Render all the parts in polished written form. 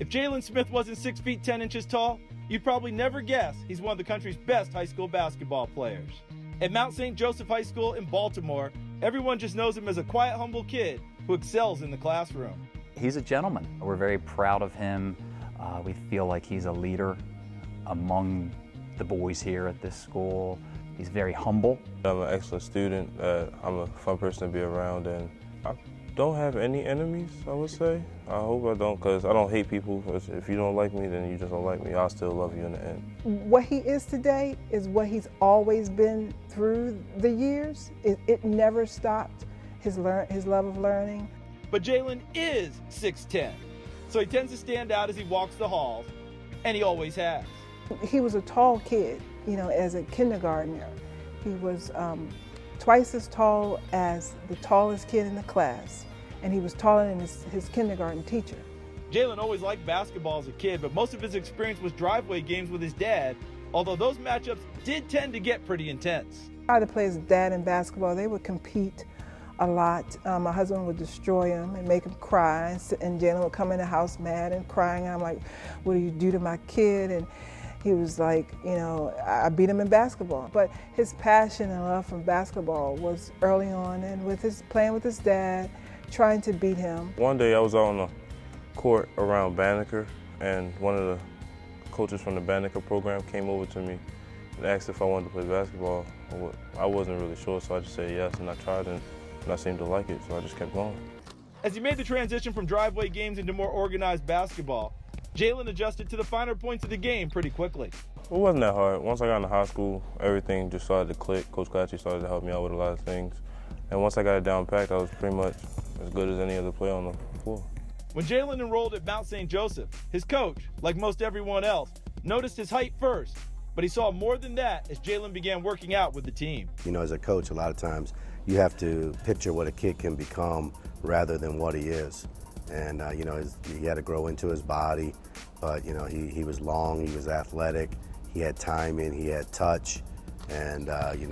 If Jalen Smith wasn't 6 feet 10 inches tall, you'd probably never guess he's one of the country's best high school basketball players. At Mount St. Joseph High School in Baltimore, everyone just knows him as a quiet, humble kid who excels in the classroom. He's a gentleman. We're very proud of him. We feel like he's a leader among the boys here at this school. He's very humble. I'm an excellent student. I'm a fun person to be around, and I don't have any enemies, I would say. I hope I don't, because I don't hate people. If you don't like me, then you just don't like me. I'll still love you in the end. What he is today is what he's always been through the years. It never stopped, his love of learning. But Jalen is 6'10", so he tends to stand out as he walks the halls, and he always has. He was a tall kid, as a kindergartner. He was twice as tall as the tallest kid in the class, and he was taller than his kindergarten teacher. Jalen always liked basketball as a kid, but most of his experience was driveway games with his dad, although those matchups did tend to get pretty intense. I tried to play his dad in basketball. They would compete a lot. My husband would destroy him and make him cry, and Jalen would come in the house mad and crying. I'm like, what do you do to my kid? And he was like, I beat him in basketball. But his passion and love for basketball was early on, and with playing with his dad, trying to beat him. One day I was on the court around Banneker, and one of the coaches from the Banneker program came over to me and asked if I wanted to play basketball. I wasn't really sure, so I just said yes, and I tried, and I seemed to like it, so I just kept going. As he made the transition from driveway games into more organized basketball, Jalen adjusted to the finer points of the game pretty quickly. It wasn't that hard. Once I got into high school, everything just started to click. Coach Clatchy started to help me out with a lot of things. And once I got it down packed, I was pretty much as good as any other player on the floor. When Jalen enrolled at Mount St. Joseph, his coach, like most everyone else, noticed his height first, but he saw more than that as Jalen began working out with the team. As a coach, a lot of times you have to picture what a kid can become rather than what he is. And, he had to grow into his body, but, he was long, he was athletic, he had timing, he had touch, and,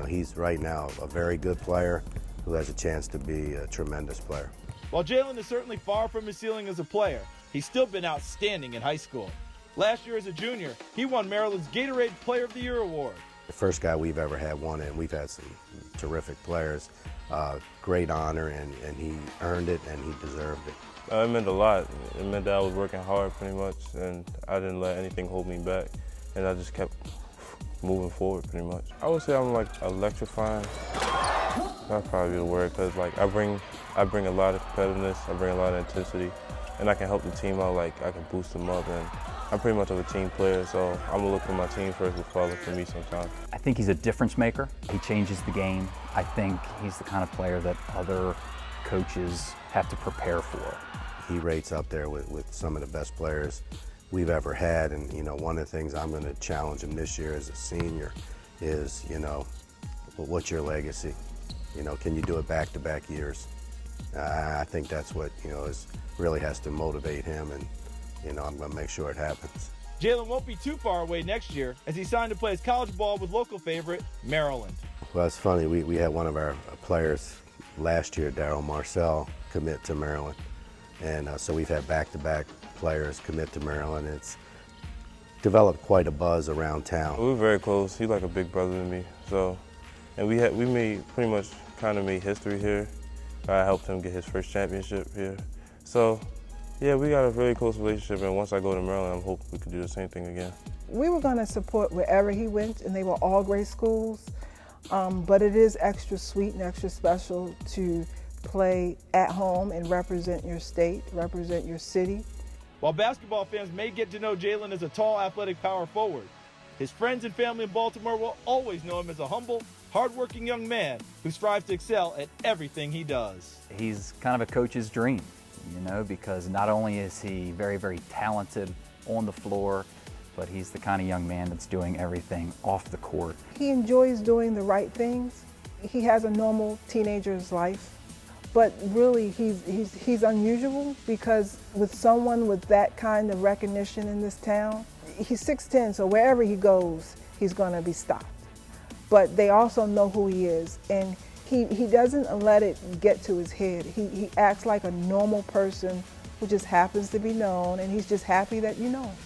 he's right now a very good player who has a chance to be a tremendous player. While Jalen is certainly far from his ceiling as a player, he's still been outstanding in high school. Last year as a junior, he won Maryland's Gatorade Player of the Year award. The first guy we've ever had won it, and we've had some terrific players. Great honor, and he earned it, and he deserved it. It meant a lot. It meant that I was working hard pretty much, and I didn't let anything hold me back, and I just kept moving forward pretty much. I would say I'm like electrifying. That'd probably be the word, because I bring a lot of competitiveness, I bring a lot of intensity, and I can help the team out, I can boost them up, and I'm pretty much of a team player, so I'm gonna look for my team first before I look for me sometimes. I think he's a difference maker. He changes the game. I think he's the kind of player that other coaches have to prepare for. He rates up there with some of the best players we've ever had, and one of the things I'm going to challenge him this year as a senior is, what's your legacy? Can you do it back-to-back years? I think that's what really has to motivate him, and I'm going to make sure it happens. Jalen won't be too far away next year as he signed to play his college ball with local favorite Maryland. Well, it's funny. We had one of our players last year, Darryl Marcel, commit to Maryland. And so we've had back-to-back players commit to Maryland. It's developed quite a buzz around town. We were very close. He's like a big brother to me. And we pretty much kind of made history here. I helped him get his first championship here. So, yeah, we got a very close relationship, and once I go to Maryland, I'm hoping we could do the same thing again. We were going to support wherever he went, and they were all great schools. But it is extra sweet and extra special to play at home and represent your state, represent your city. While basketball fans may get to know Jalen as a tall, athletic power forward, his friends and family in Baltimore will always know him as a humble, hardworking young man who strives to excel at everything he does. He's kind of a coach's dream, because not only is he very, very talented on the floor, but he's the kind of young man that's doing everything off the court. He enjoys doing the right things. He has a normal teenager's life, but really he's unusual because with someone with that kind of recognition in this town, he's 6'10", so wherever he goes, he's going to be stopped. But they also know who he is, and he doesn't let it get to his head. He acts like a normal person who just happens to be known, and he's just happy that you know him.